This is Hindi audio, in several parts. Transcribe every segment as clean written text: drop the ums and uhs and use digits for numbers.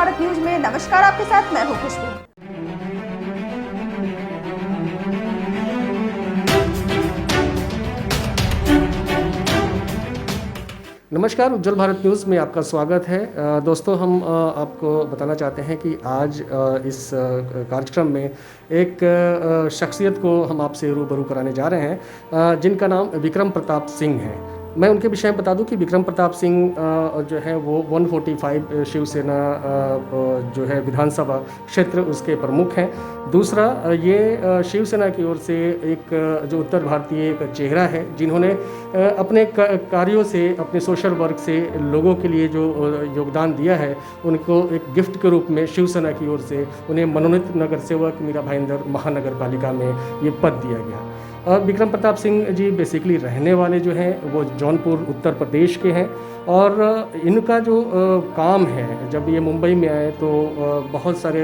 भारत न्यूज में नमस्कार, आपके साथ मैं हूं खुशबू। नमस्कार, उज्जवल भारत न्यूज़ में आपका स्वागत है। दोस्तों, हम आपको बताना चाहते हैं कि आज इस कार्यक्रम में एक शख्सियत को हम आपसे रूबरू कराने जा रहे हैं, जिनका नाम विक्रम प्रताप सिंह है। मैं उनके विषय में बता दूं कि विक्रम प्रताप सिंह जो है वो 145 शिवसेना जो है विधानसभा क्षेत्र उसके प्रमुख हैं। दूसरा, ये शिवसेना की ओर से एक जो उत्तर भारतीय एक चेहरा है, जिन्होंने अपने कार्यों से, अपने सोशल वर्क से लोगों के लिए जो योगदान दिया है, उनको एक गिफ्ट के रूप में शिवसेना की ओर से उन्हें मनोनीत नगर सेवक मीरा भाईंदर महानगर पालिका में ये पद दिया गया। और विक्रम प्रताप सिंह जी बेसिकली रहने वाले जो हैं वो जौनपुर उत्तर प्रदेश के हैं, और इनका जो काम है, जब ये मुंबई में आए तो बहुत सारे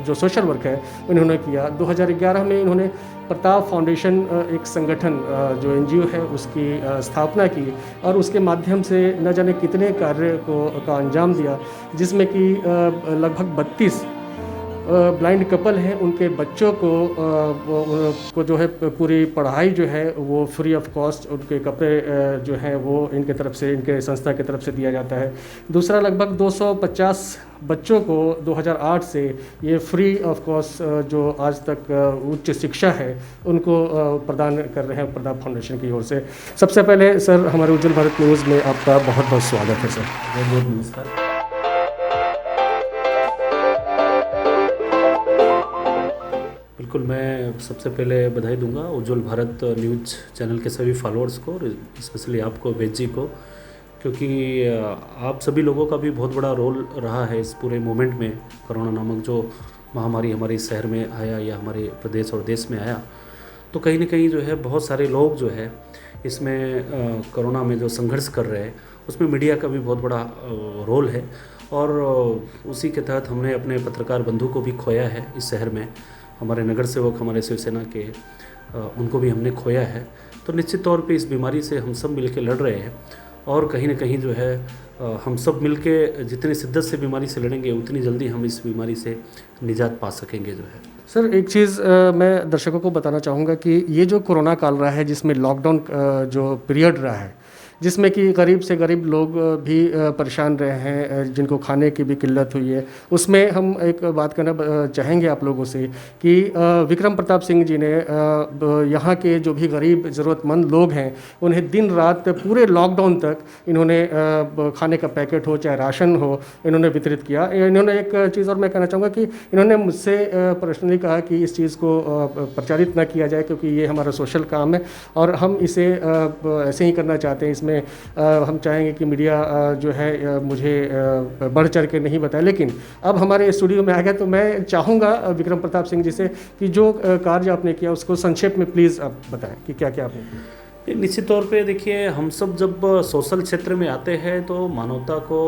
जो सोशल वर्क है उन्होंने किया। 2011 में इन्होंने प्रताप फाउंडेशन एक संगठन जो NGO है उसकी स्थापना की, और उसके माध्यम से न जाने कितने कार्य का अंजाम दिया, जिसमें कि लगभग 32 ब्लाइंड कपल हैं, उनके बच्चों को जो है पूरी पढ़ाई जो है वो फ्री ऑफ कॉस्ट, उनके कपड़े जो हैं वो इनके तरफ से, इनके संस्था की तरफ से दिया जाता है। दूसरा, लगभग 250 बच्चों को 2008 से ये फ्री ऑफ कॉस्ट जो आज तक उच्च शिक्षा है उनको प्रदान कर रहे हैं प्रताप फाउंडेशन की ओर से। सबसे पहले सर, हमारे उज्जवल भारत न्यूज़ में आपका बहुत बहुत स्वागत है सर। बहुत बहुत नमस्कार। बिल्कुल, मैं सबसे पहले बधाई दूंगा उज्जवल भारत न्यूज़ चैनल के सभी फॉलोअर्स को, और स्पेशली आपको, वेद जी को, क्योंकि आप सभी लोगों का भी बहुत बड़ा रोल रहा है इस पूरे मूवमेंट में। कोरोना नामक जो महामारी हमारे शहर में आया या हमारे प्रदेश और देश में आया, तो कहीं ना कहीं जो है बहुत सारे लोग जो है इसमें कोरोना में जो संघर्ष कर रहे हैं, उसमें मीडिया का भी बहुत बड़ा रोल है। और उसी के तहत हमने अपने पत्रकार बंधु को भी खोया है इस शहर में। हमारे नगर सेवक, हमारे शिवसेना के, उनको भी हमने खोया है। तो निश्चित तौर पे इस बीमारी से हम सब मिलके लड़ रहे हैं, और कहीं ना कहीं जो है हम सब मिलके जितनी शिद्दत से बीमारी से लड़ेंगे, उतनी जल्दी हम इस बीमारी से निजात पा सकेंगे जो है। सर, एक चीज़ मैं दर्शकों को बताना चाहूँगा कि ये जो कोरोना काल रहा है, जिसमें लॉकडाउन जो पीरियड रहा है, जिसमें कि गरीब से गरीब लोग भी परेशान रहे हैं, जिनको खाने की भी किल्लत हुई है, उसमें हम एक बात करना चाहेंगे आप लोगों से कि विक्रम प्रताप सिंह जी ने यहाँ के जो भी गरीब ज़रूरतमंद लोग हैं, उन्हें दिन रात पूरे लॉकडाउन तक इन्होंने खाने का पैकेट हो चाहे राशन हो, इन्होंने वितरित किया। इन्होंने एक चीज़ और मैं कहना चाहूँगा कि इन्होंने मुझसे पर्सनली कहा कि इस चीज़ को प्रचारित ना किया जाए, क्योंकि ये हमारा सोशल काम है और हम इसे ऐसे ही करना चाहते हैं। इसमें हम चाहेंगे कि मीडिया जो है मुझे बढ़ चढ़ के नहीं बताए, लेकिन अब हमारे स्टूडियो में आ गया तो मैं चाहूँगा विक्रम प्रताप सिंह जी से कि जो कार्य आपने किया उसको संक्षेप में प्लीज़ आप बताएं कि क्या क्या आपने किया। निश्चित तौर पे देखिए, हम सब जब सोशल क्षेत्र में आते हैं तो मानवता को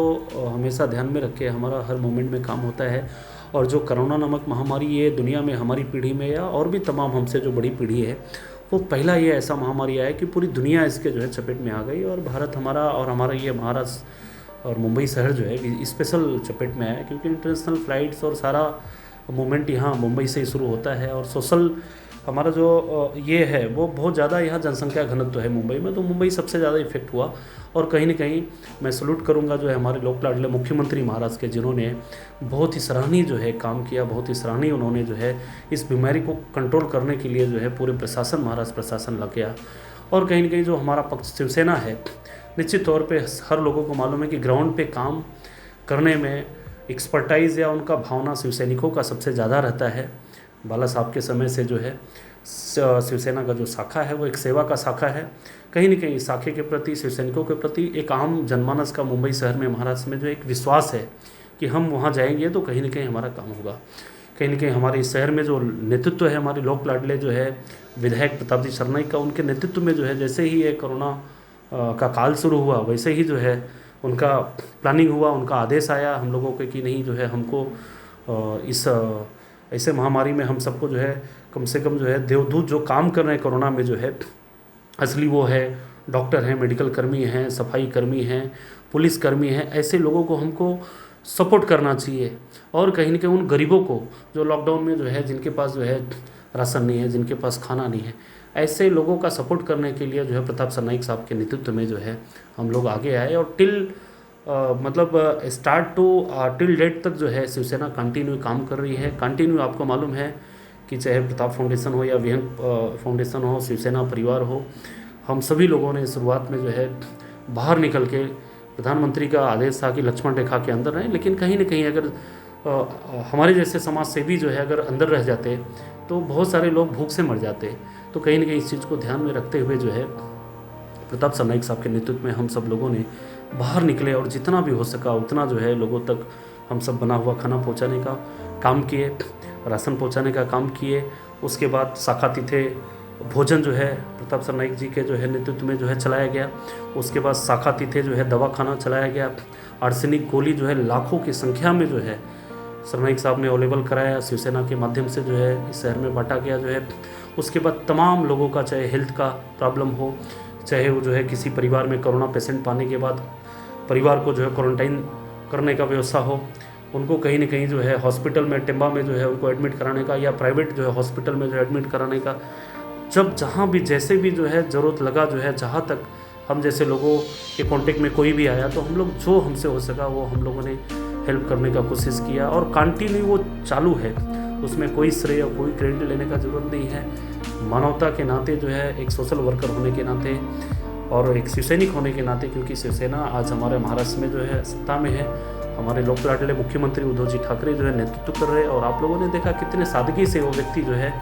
हमेशा ध्यान में रख के हमारा हर मोमेंट में काम होता है। और जो कोरोना नामक महामारी ये दुनिया में हमारी पीढ़ी में या और भी तमाम हमसे जो बड़ी पीढ़ी है, वो पहला ये ऐसा महामारी आया कि पूरी दुनिया इसके जो है चपेट में आ गई, और भारत हमारा और हमारा ये महाराष्ट्र और मुंबई शहर जो है स्पेशल चपेट में आया, क्योंकि इंटरनेशनल फ़्लाइट्स और सारा मूवमेंट यहाँ मुंबई से ही शुरू होता है। और सोशल हमारा जो ये है वो बहुत ज़्यादा यहाँ जनसंख्या घनत्व है मुंबई में, तो मुंबई सबसे ज़्यादा इफेक्ट हुआ। और कहीं ना कहीं मैं सैल्यूट करूँगा जो है हमारे लोक लाडले मुख्यमंत्री महाराष्ट्र के, जिन्होंने बहुत ही सराहनीय जो है काम किया, बहुत ही सराहनीय उन्होंने जो है इस बीमारी को कंट्रोल करने के लिए जो है पूरे प्रशासन, महाराष्ट्र प्रशासन लग गया। और कहीं ना कहीं जो हमारा पक्ष शिवसेना है, निश्चित तौर पे हर लोगों को मालूम है कि ग्राउंड पे काम करने में एक्सपर्टाइज़ या उनका भावना शिवसैनिकों का सबसे ज़्यादा रहता है। बाला साहब के समय से जो है शिवसेना का जो शाखा है वो एक सेवा का शाखा है। कहीं ना कहीं शाखे के प्रति, शिवसैनिकों के प्रति एक आम जनमानस का मुंबई शहर में, महाराष्ट्र में जो एक विश्वास है कि हम वहाँ जाएंगे तो कहीं ना कहीं हमारा काम होगा। कहीं ना कहीं हमारे इस शहर में जो नेतृत्व है, हमारे लोक लाडले जो है विधायक प्रताप जी सरनाईक का, उनके नेतृत्व में जो है जैसे ही ये कोरोना का काल शुरू हुआ, वैसे ही जो है उनका प्लानिंग हुआ, उनका आदेश आया हम लोगों के कि नहीं जो है हमको इस ऐसे महामारी में हम सबको जो है कम से कम जो है देवदूत जो काम कर रहे हैं कोरोना में जो है असली वो है डॉक्टर हैं, मेडिकल कर्मी हैं, सफाई कर्मी हैं, पुलिस कर्मी हैं, ऐसे लोगों को हमको सपोर्ट करना चाहिए। और कहीं ना कहीं उन गरीबों को जो लॉकडाउन में जो है जिनके पास जो है राशन नहीं है, जिनके पास खाना नहीं है, ऐसे लोगों का सपोर्ट करने के लिए जो है प्रताप सरनाईक साहब के नेतृत्व में जो है हम लोग आगे आए। और मतलब स्टार्ट टू टिल डेट तक जो है शिवसेना कंटिन्यू काम कर रही है। कंटिन्यू आपको मालूम है कि चाहे प्रताप फाउंडेशन हो या विहंग फाउंडेशन हो, शिवसेना परिवार हो, हम सभी लोगों ने शुरुआत में जो है बाहर निकल के, प्रधानमंत्री का आदेश था कि लक्ष्मण रेखा के अंदर रहें, लेकिन कहीं ना कहीं अगर हमारे जैसे समाज सेवी जो है अगर अंदर रह जाते तो बहुत सारे लोग भूख से मर जाते। तो कहीं ना कहीं इस चीज़ को ध्यान में रखते हुए जो है प्रताप सरनाईक साहब के नेतृत्व में हम सब लोगों ने बाहर निकले और जितना भी हो सका उतना जो है लोगों तक हम सब बना हुआ खाना पहुंचाने का काम किए, राशन पहुंचाने का काम किए। उसके बाद शाखातीथे भोजन जो है प्रताप सरनाईक जी के जो है नेतृत्व में जो है चलाया गया। उसके बाद शाखातीथे जो है दवाखाना चलाया गया। आर्सेनिक गोली जो है लाखों की संख्या में जो है सरनाईक साहब ने अवेलेबल कराया, शिवसेना के माध्यम से जो है इस शहर में बांटा गया जो है। उसके बाद तमाम लोगों का चाहे हेल्थ का प्रॉब्लम हो, चाहे वो जो है किसी परिवार में कोरोना पेशेंट पाने के बाद परिवार को जो है क्वारंटाइन करने का व्यवस्था हो, उनको कहीं ना कहीं जो है हॉस्पिटल में टिम्बा में जो है उनको एडमिट कराने का, या प्राइवेट जो है हॉस्पिटल में जो एडमिट कराने का, जब जहाँ भी जैसे भी जो है ज़रूरत लगा जो है, जहाँ तक हम जैसे लोगों के कांटेक्ट में कोई भी आया तो हम लोग जो हमसे हो सका वो हम लोगों ने हेल्प करने का कोशिश किया। और कंटिन्यू वो चालू है, उसमें कोई श्रेय या कोई क्रेडिट लेने का ज़रूरत नहीं है। मानवता के नाते जो है, एक सोशल वर्कर होने के नाते और एक शिवसैनिक होने के नाते, क्योंकि शिवसेना आज हमारे महाराष्ट्र में जो है सत्ता में है, हमारे लोकलाडले मुख्यमंत्री उद्धव जी ठाकरे जो है नेतृत्व कर रहे हैं। और आप लोगों ने देखा कितने सादगी से वो व्यक्ति जो है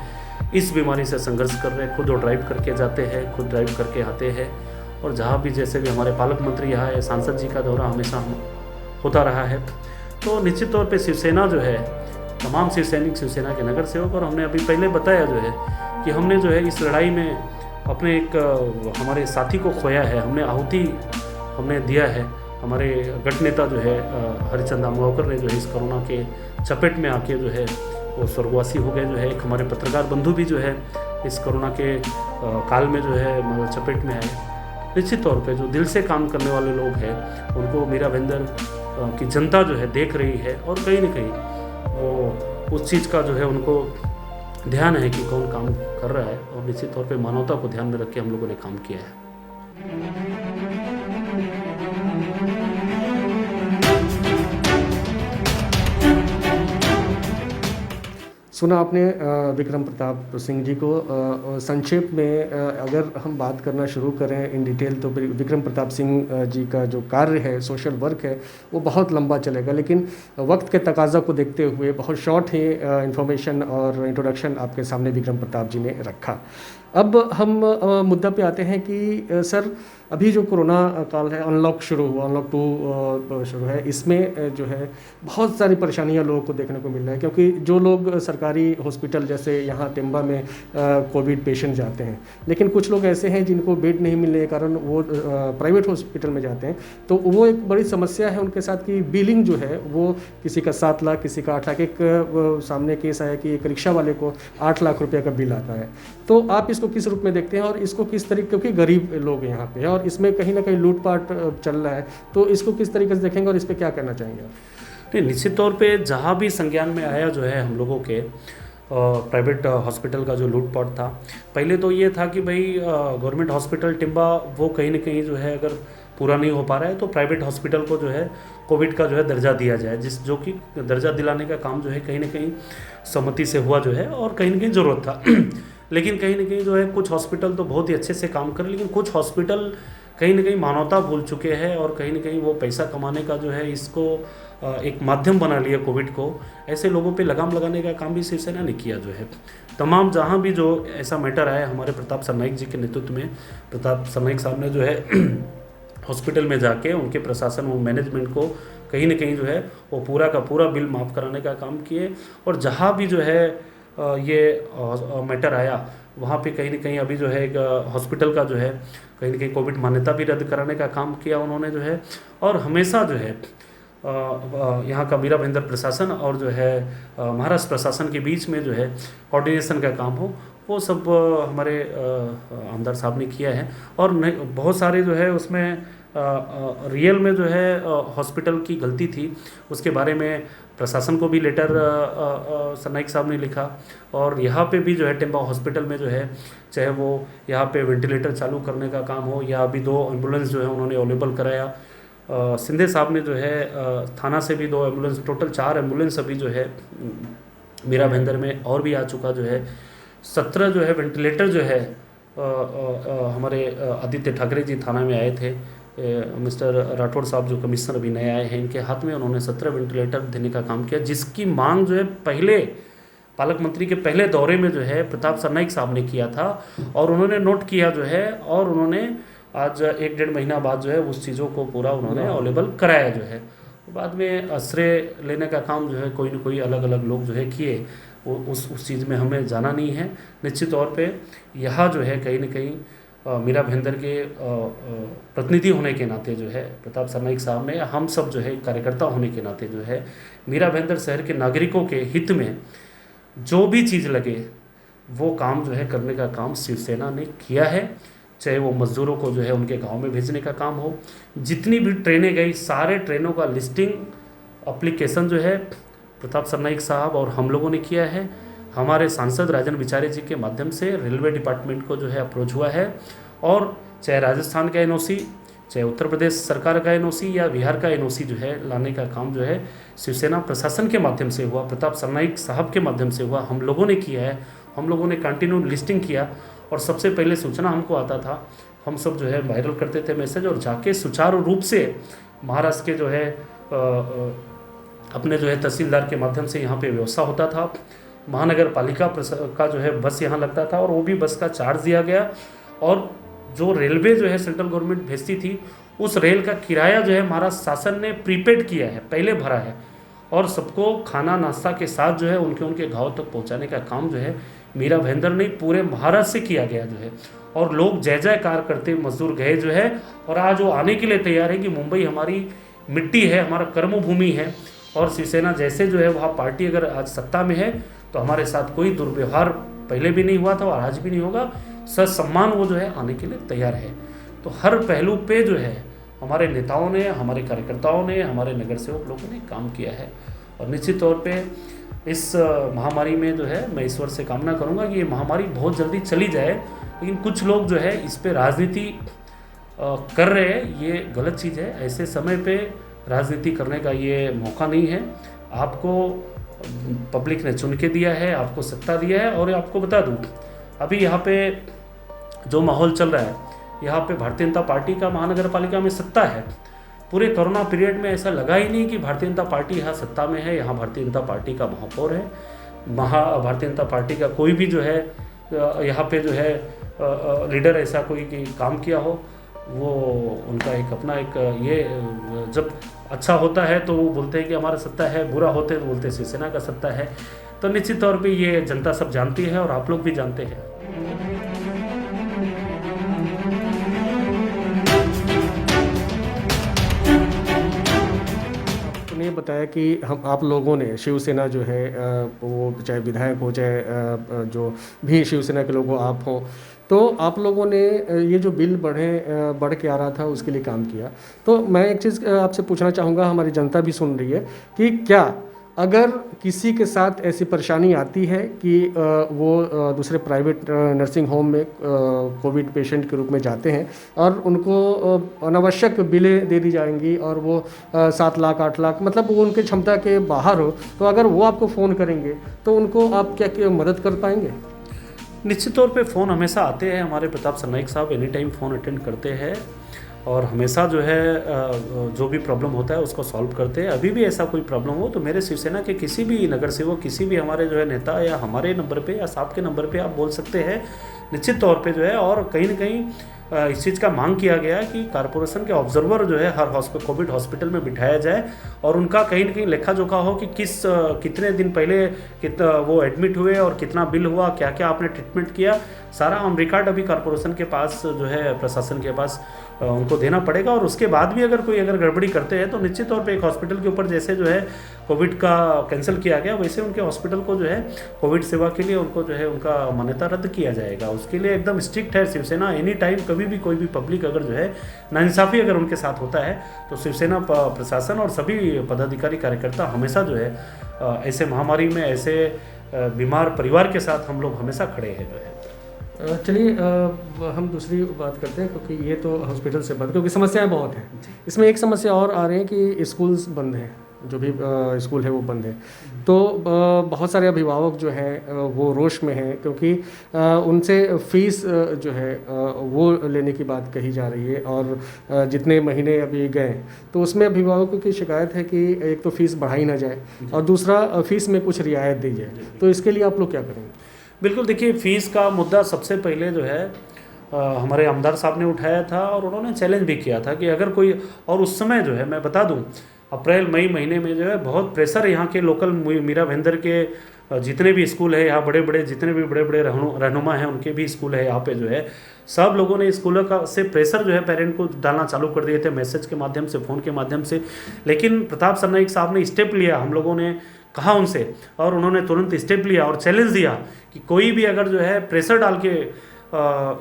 इस बीमारी से संघर्ष कर रहे हैं। खुद वो ड्राइव करके जाते हैं, खुद ड्राइव करके आते हैं। और जहाँ भी जैसे भी हमारे पालक मंत्री यहाँ है, सांसद जी का दौरा हमेशा होता रहा है। तो निश्चित तौर पे शिवसेना जो है, तमाम शिवसैनिक, शिवसेना के नगर सेवक, और हमने अभी पहले बताया जो है कि हमने जो है इस लड़ाई में अपने एक हमारे साथी को खोया है, हमने आहुति हमने दिया है। हमारे गठ नेता जो है हरिचंद आमगांवकर ने जो है इस कोरोना के चपेट में आके जो है वो स्वर्गवासी हो गए जो है। एक हमारे पत्रकार बंधु भी जो है इस कोरोना के काल में जो है चपेट में आए। निश्चित तौर पे जो दिल से काम करने वाले लोग हैं उनको मीरा भाईंदर की जनता जो है देख रही है, और कहीं ना कहीं वो उस चीज़ का जो है उनको ध्यान है कि कौन काम कर रहा है। और निश्चित तौर पे मानवता को ध्यान में रख के हम लोगों ने काम किया है। सुना आपने विक्रम प्रताप सिंह जी को। संक्षेप में अगर हम बात करना शुरू करें इन डिटेल, तो विक्रम प्रताप सिंह जी का जो कार्य है, सोशल वर्क है, वो बहुत लंबा चलेगा, लेकिन वक्त के तकाजा को देखते हुए बहुत शॉर्ट ही इंफॉर्मेशन और इंट्रोडक्शन आपके सामने विक्रम प्रताप जी ने रखा। अब हम मुद्दा पे आते हैं कि सर, अभी जो कोरोना काल है, अनलॉक शुरू हुआ, अनलॉक 2 शुरू है, इसमें जो है बहुत सारी परेशानियां लोगों को देखने को मिल रहा है, क्योंकि जो लोग सरकारी हॉस्पिटल जैसे यहाँ टिम्बा में कोविड पेशेंट जाते हैं, लेकिन कुछ लोग ऐसे हैं जिनको बेड नहीं मिलने के कारण वो प्राइवेट हॉस्पिटल में जाते हैं। तो वो एक बड़ी समस्या है उनके साथ कि बिलिंग जो है वो किसी का 7 लाख, किसी का 8 लाख। एक सामने केस आया कि एक रिक्शा वाले को 8 लाख रुपये का बिल आता है। तो आप इसको किस रूप में देखते हैं और इसको किस तरीके, क्योंकि गरीब लोग यहाँ पे हैं और इसमें कहीं ना कहीं लूटपाट चल रहा है, तो इसको किस तरीके से देखेंगे और इस पर क्या कहना चाहेंगे आप? नहीं, निश्चित तौर पे जहाँ भी संज्ञान में आया जो है हम लोगों के प्राइवेट हॉस्पिटल का जो लूटपाट था, पहले तो ये था कि भाई गवर्नमेंट हॉस्पिटल टिम्बा वो कहीं ना कहीं जो है अगर पूरा नहीं हो पा रहा है तो प्राइवेट हॉस्पिटल को जो है कोविड का जो है दर्जा दिया जाए, जो कि दर्जा दिलाने का काम जो है कहीं ना कहीं सहमति से हुआ जो है और कहीं ना कहीं ज़रूरत था। लेकिन कहीं ना कहीं जो है कुछ हॉस्पिटल तो बहुत ही अच्छे से काम कर, लेकिन कुछ हॉस्पिटल कहीं ना कहीं मानवता भूल चुके हैं और कहीं ना कहीं वो पैसा कमाने का जो है इसको एक माध्यम बना लिया कोविड को। ऐसे लोगों पे लगाम लगाने का काम भी शिवसेना ने किया जो है। तमाम जहाँ भी जो ऐसा मैटर आया, हमारे प्रताप सरनाईक जी के नेतृत्व में प्रताप सरनाईक साहब ने जो है हॉस्पिटल में जाके उनके प्रशासन व मैनेजमेंट को कहीं ना कहीं जो है वो पूरा का पूरा बिल माफ़ कराने का काम किए। और जहाँ भी जो है ये मैटर आया वहाँ पे कहीं ना कहीं अभी जो है एक हॉस्पिटल का जो है कहीं ना कहीं कोविड मान्यता भी रद्द कराने का काम किया उन्होंने जो है। और हमेशा जो है यहाँ का मीरा भाईंदर प्रशासन और जो है महाराष्ट्र प्रशासन के बीच में जो है कोऑर्डिनेशन का काम हो, वो सब हमारे आमदार साहब ने किया है। और बहुत सारे जो है उसमें रियल में जो है हॉस्पिटल की गलती थी, उसके बारे में प्रशासन को भी लेटर सरनाइक साहब ने लिखा। और यहाँ पे भी जो है टिम्बा हॉस्पिटल में जो है, चाहे वो यहाँ पे वेंटिलेटर चालू करने का काम हो या अभी 2 एम्बुलेंस जो है उन्होंने अवेलेबल कराया। सिंधे साहब ने जो है थाना से भी 2 एम्बुलेंस, टोटल 4 एम्बुलेंस अभी जो है मीरा भेंदर में और भी आ चुका जो है। 17 जो है वेंटिलेटर जो है हमारे आदित्य ठाकरे जी थाना में आए थे, मिस्टर राठौड़ साहब जो कमिश्नर अभी नए आए हैं, इनके हाथ में उन्होंने 17 वेंटिलेटर देने का काम किया, जिसकी मांग जो है पहले पालक मंत्री के पहले दौरे में जो है प्रताप सरनाइक साहब ने किया था और उन्होंने नोट किया जो है, और उन्होंने आज 1-1.5 महीना बाद जो है उस चीज़ों को पूरा उन्होंने अवेलेबल कराया जो है। बाद में श्रेय लेने का काम जो है कोई न कोई अलग अलग लोग जो है किए, वो उस चीज़ में हमें जाना नहीं है। निश्चित तौर पे यहाँ जो है कहीं न कहीं मीरा भेंदर के प्रतिनिधि होने के नाते जो है प्रताप सरनाइक साहब ने, हम सब जो है कार्यकर्ता होने के नाते जो है मीरा भेंदर शहर के नागरिकों के हित में जो भी चीज़ लगे वो काम जो है करने का काम शिवसेना ने किया है। चाहे वो मज़दूरों को जो है उनके गांव में भेजने का काम हो, जितनी भी ट्रेनें गई सारे ट्रेनों का लिस्टिंग एप्लीकेशन जो है प्रताप सरनाइक साहब और हम लोगों ने किया है। हमारे सांसद राजन बिचारे जी के माध्यम से रेलवे डिपार्टमेंट को जो है अप्रोच हुआ है, और चाहे राजस्थान का एनओसी, चाहे उत्तर प्रदेश सरकार का एनओसी या बिहार का एनओसी जो है लाने का काम जो है शिवसेना प्रशासन के माध्यम से हुआ, प्रताप सरनाइक साहब के माध्यम से हुआ, हम लोगों ने किया है। हम लोगों ने कंटिन्यू लिस्टिंग किया और सबसे पहले सूचना हमको आता था, हम सब जो है वायरल करते थे मैसेज, और जाके सुचारू रूप से महाराष्ट्र के जो है अपने जो है तहसीलदार के माध्यम से यहाँ पे व्यवस्था होता था। महानगर पालिका का जो है बस यहाँ लगता था और वो भी बस का चार्ज दिया गया, और जो रेलवे जो है सेंट्रल गवर्नमेंट भेजती थी उस रेल का किराया जो है महाराष्ट्र शासन ने प्रीपेड किया है, पहले भरा है, और सबको खाना नाश्ता के साथ जो है उनके गाँव तक पहुँचाने का काम जो है मीरा भेंदर ने पूरे महाराष्ट्र से किया गया जो है। और लोग जय जयकार करते मजदूर गए जो है, और आज वो आने के लिए तैयार है कि मुंबई हमारी मिट्टी है, हमारा कर्मभूमि है, और शिवसेना जैसे जो है वहाँ पार्टी अगर आज सत्ता में है तो हमारे साथ कोई दुर्व्यवहार पहले भी नहीं हुआ था और आज भी नहीं होगा, ससम्मान वो जो है आने के लिए तैयार है। तो हर पहलू पे जो है हमारे नेताओं ने, हमारे कार्यकर्ताओं ने, हमारे नगर सेवक लोगों ने काम किया है। और निश्चित तौर पे इस महामारी में जो है मैं ईश्वर से कामना करूंगा कि ये महामारी बहुत जल्दी चली जाए, लेकिन कुछ लोग जो है इस पे राजनीति कर रहे हैं, ये गलत चीज़ है। ऐसे समय पे राजनीति करने का ये मौका नहीं है। आपको पब्लिक ने चुन के दिया है, आपको सत्ता दिया है, और आपको बता दूं अभी यहाँ पे जो माहौल चल रहा है, यहाँ पे भारतीय जनता पार्टी का महानगर पालिका में सत्ता है। पूरे कोरोना पीरियड में ऐसा लगा ही नहीं कि भारतीय जनता पार्टी यहाँ सत्ता में है। यहाँ भारतीय जनता पार्टी का महापौर है, भारतीय जनता पार्टी का कोई भी जो है यहाँ पे जो है लीडर ऐसा कोई काम किया हो, वो उनका एक अपना एक ये जब अच्छा होता है तो वो बोलते हैं कि हमारा सत्ता है, बुरा होते हैं तो बोलते हैं शिवसेना का सत्ता है। तो निश्चित तौर पे ये जनता सब जानती है और आप लोग भी जानते हैं। आपने ये बताया कि हम आप लोगों ने शिवसेना जो है वो चाहे विधायक हो चाहे जो भी शिवसेना के लोग हो, आप हों, तो आप लोगों ने ये जो बिल बढ़ के आ रहा था उसके लिए काम किया। तो मैं एक चीज़ आपसे पूछना चाहूँगा, हमारी जनता भी सुन रही है, कि क्या अगर किसी के साथ ऐसी परेशानी आती है कि वो दूसरे प्राइवेट नर्सिंग होम में कोविड पेशेंट के रूप में जाते हैं और उनको अनावश्यक बिलें दे दी जाएंगी और वो 7 लाख 8 लाख मतलब वो उनके क्षमता के बाहर हो, तो अगर वो आपको फ़ोन करेंगे तो उनको आप क्या मदद कर पाएंगे? निश्चित तौर पे फ़ोन हमेशा आते हैं। हमारे प्रताप सरनाइक साहब एनी टाइम फ़ोन अटेंड करते हैं और हमेशा जो है जो भी प्रॉब्लम होता है उसको सॉल्व करते हैं। अभी भी ऐसा कोई प्रॉब्लम हो तो मेरे शिवसेना के किसी भी नगर सेवक, किसी भी हमारे जो है नेता या हमारे नंबर पे या साहब के नंबर पे आप बोल सकते हैं निश्चित तौर पे जो है। और कहीं ना कहीं इस चीज़ का मांग किया गया कि कारपोरेशन के ऑब्जर्वर जो है हर कोविड हॉस्पिटल में बिठाया जाए और उनका कहीं ना कहीं लेखा जोखा हो कि कितने दिन पहले वो एडमिट हुए और कितना बिल हुआ, क्या क्या आपने ट्रीटमेंट किया, सारा ऑन रिकॉर्ड अभी कारपोरेशन के पास जो है प्रशासन के पास उनको देना पड़ेगा। और उसके बाद भी अगर गड़बड़ी करते हैं तो निश्चित तौर पे एक हॉस्पिटल के ऊपर जैसे जो है कोविड का कैंसिल किया गया, वैसे उनके हॉस्पिटल को जो है कोविड सेवा के लिए उनको जो है उनका मान्यता रद्द किया जाएगा। उसके लिए एकदम स्ट्रिक्ट है शिवसेना, एनी टाइम कभी कभी भी कोई भी पब्लिक अगर जो है नाइंसाफ़ी अगर उनके साथ होता है तो शिवसेना प्रशासन और सभी पदाधिकारी कार्यकर्ता हमेशा जो है ऐसे महामारी में ऐसे बीमार परिवार के साथ हम लोग हमेशा खड़े हैं जो है। चलिए हम दूसरी बात करते हैं, क्योंकि ये तो हॉस्पिटल से बंद, क्योंकि समस्याएं बहुत हैं। इसमें एक समस्या और आ रही है कि स्कूल्स बंद हैं, जो भी स्कूल है वो बंद है। तो बहुत सारे अभिभावक जो हैं वो रोष में हैं, क्योंकि उनसे फ़ीस जो है वो लेने की बात कही जा रही है, और जितने महीने अभी गए तो उसमें अभिभावकों की शिकायत है कि एक तो फ़ीस बढ़ाई ना जाए और दूसरा फ़ीस में कुछ रियायत दी जाए। तो इसके लिए आप लोग क्या करेंगे? बिल्कुल, देखिए फ़ीस का मुद्दा सबसे पहले जो है हमारे आमदार साहब ने उठाया था और उन्होंने चैलेंज भी किया था कि अगर कोई, और उस समय जो है मैं बता दूं अप्रैल मई महीने में जो है बहुत प्रेशर यहाँ के लोकल मीरा भाईंदर के जितने भी स्कूल है, यहाँ बड़े बड़े जितने भी बड़े बड़े रहनुमा हैं उनके भी स्कूल है यहाँ पे जो है, सब लोगों ने स्कूलों का से प्रेशर जो है पेरेंट को डालना चालू कर दिए थे, मैसेज के माध्यम से, फ़ोन के माध्यम से। लेकिन प्रताप सरनाईक साहब ने स्टेप लिया, हम लोगों ने कहा उनसे और उन्होंने तुरंत स्टेप लिया और चैलेंज दिया कि कोई भी अगर जो है प्रेशर डाल के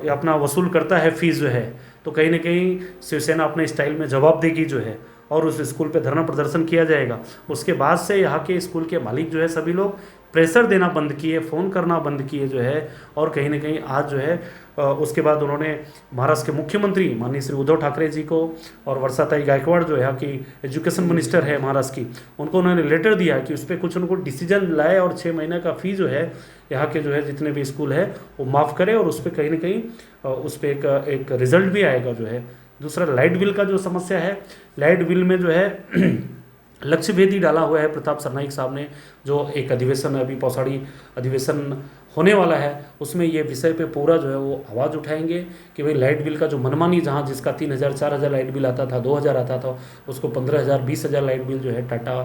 अपना वसूल करता है फीस जो है, तो कहीं ना कहीं शिवसेना अपने स्टाइल में जवाब देगी जो है, और उस स्कूल पे धरना प्रदर्शन किया जाएगा। उसके बाद से यहाँ के स्कूल के मालिक जो है सभी लोग प्रेशर देना बंद किए, फ़ोन करना बंद किए जो है, और कहीं ना कहीं आज जो है उसके बाद उन्होंने महाराष्ट्र के मुख्यमंत्री माननीय श्री उद्धव ठाकरे जी को और वर्षाताई गायकवाड़ जो यहाँ की एजुकेशन मिनिस्टर है महाराष्ट्र की, उनको उन्होंने लेटर दिया कि उस पर कुछ उनको डिसीजन लाए और 6 महीने का फ़ी जो है यहाँ के जो है जितने भी स्कूल है वो माफ़ करे, और उस पर कहीं ना कहीं उस पर एक रिजल्ट भी आएगा जो है। दूसरा लाइट बिल का जो समस्या है, लाइट बिल में जो है लक्ष्य भेदी डाला हुआ है प्रताप सरनाईक साहब ने, जो एक अधिवेशन अभी पौसाड़ी अधिवेशन होने वाला है उसमें ये विषय पे पूरा जो है वो आवाज़ उठाएंगे कि भाई लाइट बिल का जो मनमानी, जहाँ जिसका 3000 4000 लाइट बिल आता था, 2000 आता था, उसको 15000 20000 लाइट बिल जो है टाटा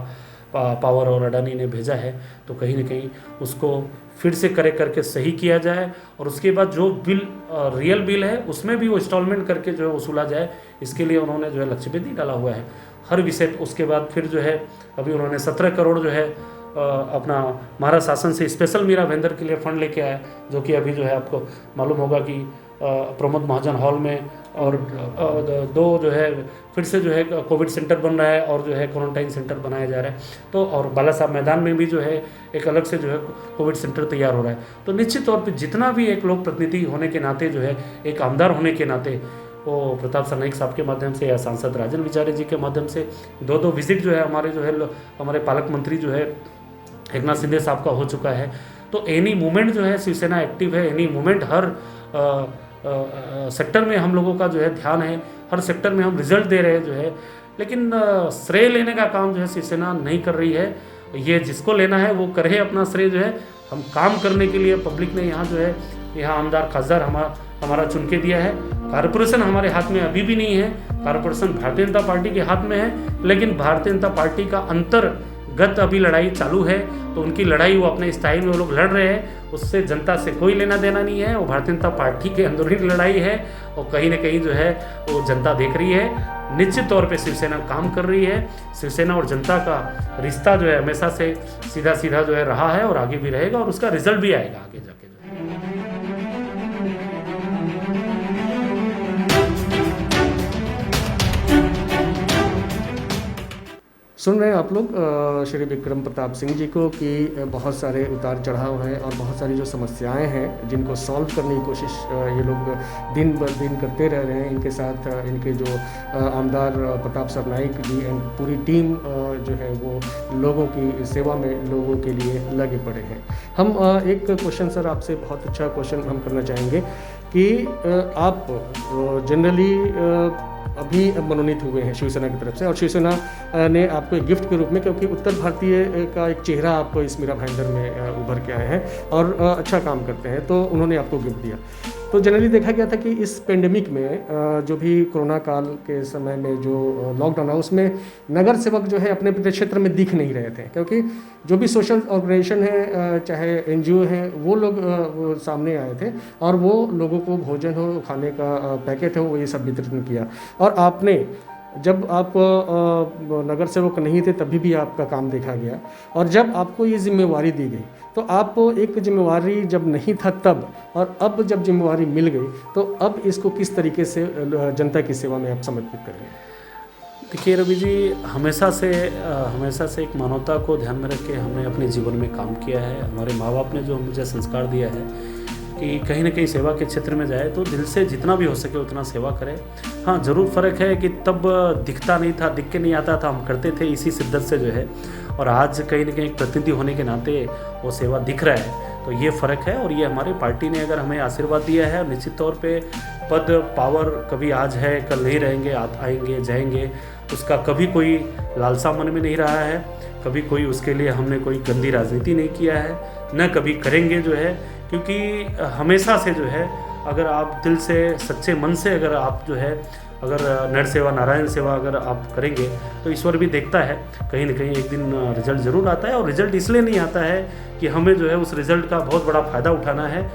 पावर और अडानी ने भेजा है, तो कहीं ना कहीं उसको फिर से करेक्ट करके सही किया जाए, और उसके बाद जो बिल रियल बिल है उसमें भी वो इंस्टॉलमेंट करके जो है वसूला जाए। इसके लिए उन्होंने जो है लक्ष्य भेदी डाला हुआ है हर विषय। उसके बाद फिर जो है अभी उन्होंने 17 करोड़ जो है अपना महाराष्ट्र शासन से स्पेशल मीरा भाईंदर के लिए फ़ंड लेके आया, जो कि अभी जो है आपको मालूम होगा कि प्रमोद महाजन हॉल में और 2 जो है फिर से जो है कोविड सेंटर बन रहा है और जो है क्वारंटाइन सेंटर बनाया जा रहा है, तो और बाला साहब मैदान में भी जो है एक अलग से जो है कोविड सेंटर तैयार हो रहा है। तो निश्चित तौर पे जितना भी एक लोक प्रतिनिधि होने के नाते जो है, एक आमदार होने के नाते, वो प्रताप सरनाईक साहब के माध्यम से या सांसद राजन विचारे जी के माध्यम से 2 विजिट जो है हमारे जो है हमारे पालक मंत्री जो है एकनाथ शिंदे साहब का हो चुका है। तो एनी मूवमेंट जो है शिवसेना एक्टिव है, एनी मूवमेंट हर सेक्टर में हम लोगों का जो है ध्यान है, हर सेक्टर में हम रिजल्ट दे रहे हैं जो है, लेकिन श्रेय लेने का काम जो है शिवसेना नहीं कर रही है। ये जिसको लेना है वो करे अपना श्रेय जो है। हम काम करने के लिए पब्लिक ने यहाँ जो है यहाँ आमदार खासदार हमारा चुन के दिया है। कारपोरेशन हमारे हाथ में अभी भी नहीं है, कारपोरेशन भारतीय जनता पार्टी के हाथ में है, लेकिन भारतीय जनता पार्टी का अंतर्गत अभी लड़ाई चालू है। तो उनकी लड़ाई वो अपने स्टाइल में वो लोग लड़ रहे हैं, उससे जनता से कोई लेना देना नहीं है। वो भारतीय जनता पार्टी के अंदरूनी लड़ाई है और कहीं ना कहीं जो है वो जनता देख रही है। निश्चित तौर पे शिवसेना काम कर रही है। शिवसेना और जनता का रिश्ता जो है हमेशा से सीधा सीधा जो है रहा है और आगे भी रहेगा, और उसका रिजल्ट भी आएगा आगे जाके। सुन रहे हैं आप लोग श्री विक्रम प्रताप सिंह जी को कि बहुत सारे उतार चढ़ाव हैं और बहुत सारी जो समस्याएं हैं जिनको सॉल्व करने की कोशिश ये लोग दिन ब दिन करते रह रहे हैं। इनके साथ इनके जो आमदार प्रताप सरनाईक जी एंड पूरी टीम जो है वो लोगों की सेवा में लोगों के लिए लगे पड़े हैं। हम एक क्वेश्चन सर आपसे, बहुत अच्छा क्वेश्चन हम करना चाहेंगे कि आप जनरली अभी मनोनीत हुए हैं शिवसेना की तरफ से, और शिवसेना ने आपको एक गिफ्ट के रूप में, क्योंकि उत्तर भारतीय का एक चेहरा आप इस मीरा भाईंदर में उभर के आए हैं और अच्छा काम करते हैं, तो उन्होंने आपको गिफ्ट दिया। तो जनरली देखा गया था कि इस पेंडेमिक में जो भी कोरोना काल के समय में जो लॉकडाउन है उसमें नगर सेवक जो है अपने अपने क्षेत्र में दिख नहीं रहे थे, क्योंकि जो भी सोशल ऑर्गेनाइजेशन है चाहे NGO है वो लोग सामने आए थे और वो लोगों को भोजन हो, खाने का पैकेट हो, वो ये सब वितरण किया। और आपने जब आप नगर सेवक नहीं थे तभी भी आपका काम देखा गया, और जब आपको ये जिम्मेवारी दी गई तो आप एक जिम्मेवारी जब नहीं था तब और अब जब जिम्मेवारी मिल गई तो अब इसको किस तरीके से जनता की सेवा में आप समर्पित करेंगे? देखिए रवि जी, हमेशा से एक मानवता को ध्यान में रख के हमने अपने जीवन में काम किया है। हमारे माँ बाप ने जो मुझे संस्कार दिया है कि कहीं ना कहीं सेवा के क्षेत्र में जाए तो दिल से जितना भी हो सके उतना सेवा करें। हाँ, ज़रूर फ़र्क है कि तब दिखता नहीं था, दिख के नहीं आता था, हम करते थे इसी शिद्दत से जो है, और आज कहीं ना कहीं एक प्रतिनिधि होने के नाते वो सेवा दिख रहा है। तो ये फ़र्क है, और ये हमारी पार्टी ने अगर हमें आशीर्वाद दिया है। निश्चित तौर पे पद पावर कभी आज है कल नहीं रहेंगे, आएंगे जाएंगे, उसका कभी कोई लालसा मन में नहीं रहा है, कभी कोई उसके लिए हमने कोई गंदी राजनीति नहीं किया है, न कभी करेंगे जो है। क्योंकि हमेशा से जो है, अगर आप दिल से सच्चे मन से अगर आप जो है अगर नर सेवा नारायण सेवा अगर आप करेंगे तो ईश्वर भी देखता है। कहीं ना कहीं एक दिन रिजल्ट ज़रूर आता है, और रिजल्ट इसलिए नहीं आता है कि हमें जो है उस रिज़ल्ट का बहुत बड़ा फ़ायदा उठाना है।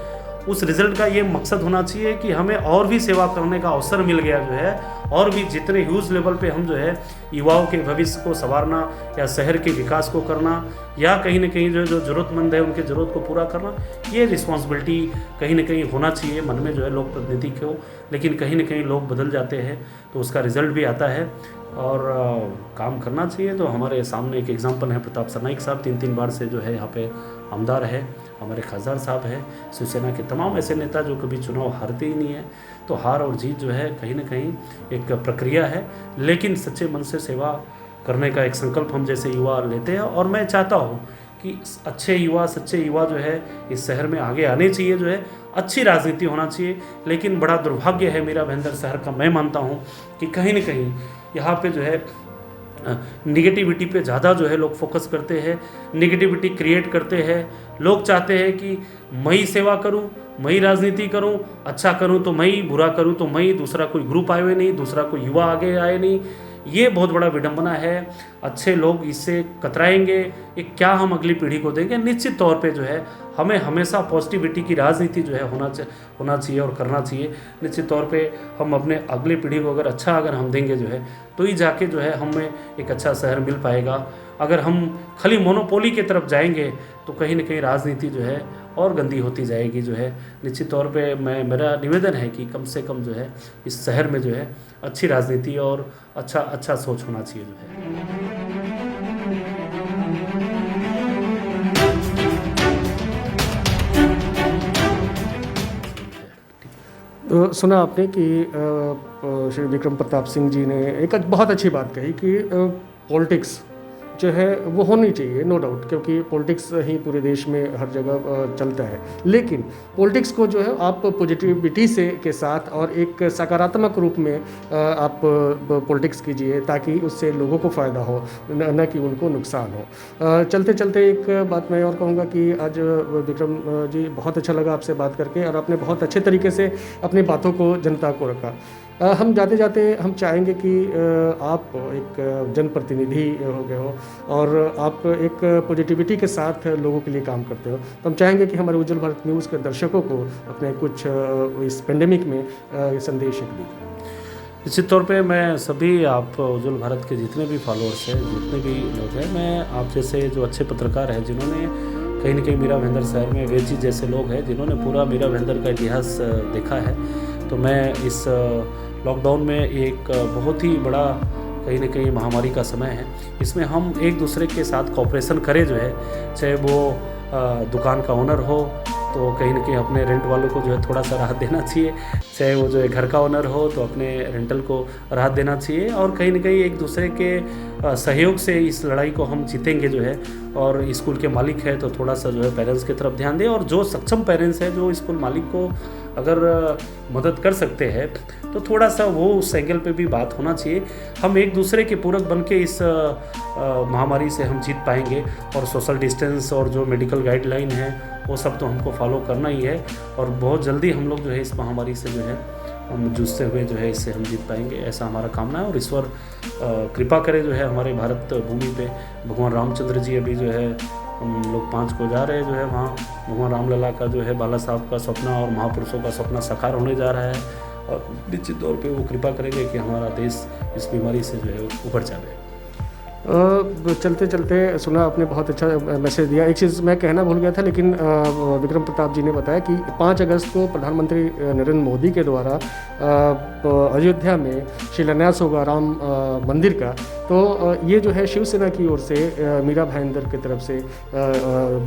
उस रिज़ल्ट का ये मकसद होना चाहिए कि हमें और भी सेवा करने का अवसर मिल गया जो है, और भी जितने ह्यूज लेवल पे हम जो है युवाओं के भविष्य को संवारना या शहर के विकास को करना या कहीं ना कहीं जो ज़रूरतमंद है उनके ज़रूरत को पूरा करना, ये रिस्पॉन्सिबिलिटी कहीं ना कहीं होना चाहिए मन में जो है लोक प्रतिनिधि को। लेकिन कहीं ना कहीं लोग बदल जाते हैं तो उसका रिज़ल्ट भी आता है, और काम करना चाहिए। तो हमारे सामने एक एग्जांपल है प्रताप सरनाइक साहब, 3 बार से जो है यहाँ पे आमदार है। हमारे खासदार साहब हैं, शिवसेना के तमाम ऐसे नेता जो कभी चुनाव हारते ही नहीं है। तो हार और जीत जो है कहीं ना कहीं एक प्रक्रिया है, लेकिन सच्चे मन से सेवा करने का एक संकल्प हम जैसे युवा लेते हैं। और मैं चाहता हूँ कि अच्छे युवा, सच्चे युवा जो है इस शहर में आगे आने चाहिए, जो है अच्छी राजनीति होना चाहिए। लेकिन बड़ा दुर्भाग्य है मेरा भाईंदर शहर का, मैं मानता हूँ कि कहीं ना कहीं यहाँ पे जो है निगेटिविटी पे ज़्यादा जो है लोग फोकस करते हैं, निगेटिविटी क्रिएट करते हैं। लोग चाहते हैं कि मैं ही सेवा करूं, मैं ही राजनीति करूं, अच्छा करूं तो मैं ही, बुरा करूं तो मैं ही, दूसरा कोई ग्रुप आए हुए नहीं, दूसरा कोई युवा आगे आए नहीं। ये बहुत बड़ा विडंबना है। अच्छे लोग इससे कतराएंगे, ये क्या हम अगली पीढ़ी को देंगे? निश्चित तौर पे जो है हमें हमेशा पॉजिटिविटी की राजनीति जो है होना चाहिए और करना चाहिए। निश्चित तौर पे हम अपने अगली पीढ़ी को अगर हम देंगे जो है, तो ही जाके जो है हमें एक अच्छा शहर मिल पाएगा। अगर हम खाली मोनोपोली की तरफ जाएंगे तो कहीं ना कहीं राजनीति जो है और गंदी होती जाएगी जो है। निश्चित तौर पे मेरा निवेदन है कि कम से कम जो है इस शहर में जो है अच्छी राजनीति और अच्छा सोच होना चाहिए जो है। तो सुना आपने कि श्री विक्रम प्रताप सिंह जी ने एक बहुत अच्छी बात कही कि पॉलिटिक्स जो है वो होनी चाहिए, नो डाउट, क्योंकि पॉलिटिक्स ही पूरे देश में हर जगह चलता है। लेकिन पॉलिटिक्स को जो है आप पॉजिटिविटी से के साथ और एक सकारात्मक रूप में आप पॉलिटिक्स कीजिए, ताकि उससे लोगों को फ़ायदा हो, न कि उनको नुकसान हो। चलते चलते एक बात मैं और कहूँगा कि आज विक्रम जी बहुत अच्छा लगा आपसे बात करके, और आपने बहुत अच्छे तरीके से अपनी बातों को जनता को रखा। हम जाते जाते हम चाहेंगे कि आप एक जनप्रतिनिधि हो गए हो और आप एक पॉजिटिविटी के साथ लोगों के लिए काम करते हो, तो हम चाहेंगे कि हमारे उज्जवल भारत न्यूज़ के दर्शकों को अपने कुछ इस पेंडेमिक में संदेश दीजिए। निश्चित तौर पे मैं सभी आप उज्जवल भारत के जितने भी फॉलोअर्स हैं, जितने भी लोग हैं, मैं आप जैसे जो अच्छे पत्रकार हैं जिन्होंने कहीं न कहीं मीरा भाईंदर शहर में वेद जी जैसे लोग हैं जिन्होंने पूरा मीरा भाईंदर का इतिहास देखा है, तो मैं इस लॉकडाउन में एक बहुत ही बड़ा कहीं न कहीं महामारी का समय है, इसमें हम एक दूसरे के साथ कोऑपरेशन करें जो है, चाहे वो दुकान का ओनर हो तो कहीं न कहीं अपने रेंट वालों को जो है थोड़ा सा राहत देना चाहिए, चाहे वो जो है घर का ओनर हो तो अपने रेंटल को राहत देना चाहिए, और कहीं न कहीं एक दूसरे के सहयोग से इस लड़ाई को हम जीतेंगे जो है। और स्कूल के मालिक है तो थोड़ा सा जो है पेरेंट्स की तरफ ध्यान दें, और जो सक्षम पेरेंट्स हैं जो स्कूल मालिक को अगर मदद कर सकते हैं तो थोड़ा सा वो उस एंगल पे भी बात होना चाहिए। हम एक दूसरे के पूरक बन के इस महामारी से हम जीत पाएंगे, और सोशल डिस्टेंस और जो मेडिकल गाइडलाइन है वो सब तो हमको फॉलो करना ही है, और बहुत जल्दी हम लोग जो है इस महामारी से जो है हम जूझते हुए जो है इससे हम जीत पाएंगे, ऐसा हमारा कामना है। और ईश्वर कृपा करे जो है हमारे भारत भूमि पे भगवान रामचंद्र जी अभी जो है हम लोग 5 को जा रहे हैं जो है वहाँ भगवान रामलला का जो है बाला साहब का सपना और महापुरुषों का सपना साकार होने जा रहा है, और निश्चित तौर पे वो कृपा करेंगे कि हमारा देश इस बीमारी से जो है उभर जाए। चलते चलते सुना, आपने बहुत अच्छा मैसेज दिया। एक चीज़ मैं कहना भूल गया था, लेकिन विक्रम प्रताप जी ने बताया कि 5 अगस्त को प्रधानमंत्री नरेंद्र मोदी के द्वारा अयोध्या में शिलान्यास होगा राम मंदिर का। तो ये जो है शिवसेना की ओर से मीरा भाईंदर की तरफ से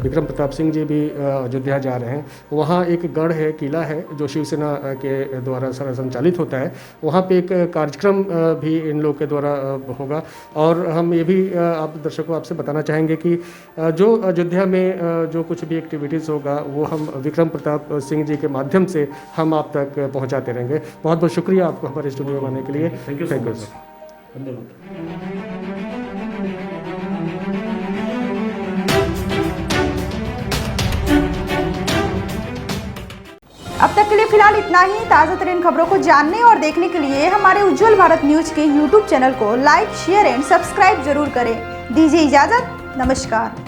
विक्रम प्रताप सिंह जी भी अयोध्या जा रहे हैं। वहाँ एक गढ़ है, किला है, जो शिवसेना के द्वारा संचालित होता है। वहाँ पे एक कार्यक्रम भी इन लोग के द्वारा होगा। और हम ये भी आप दर्शकों आपसे बताना चाहेंगे कि जो अयोध्या में जो कुछ भी एक्टिविटीज़ होगा वो हम विक्रम प्रताप सिंह जी के माध्यम से हम आप तक पहुँचाते रहेंगे। बहुत बहुत शुक्रिया आपको हमारे स्टूडियो में आने के लिए। Thank you so much. Sir. धन्यवाद। अब तक के लिए फिलहाल इतना ही। ताज़ा तरीन खबरों को जानने और देखने के लिए हमारे उज्जवल भारत न्यूज के यूट्यूब चैनल को लाइक, शेयर एंड सब्सक्राइब जरूर करें। दीजिए इजाजत, नमस्कार।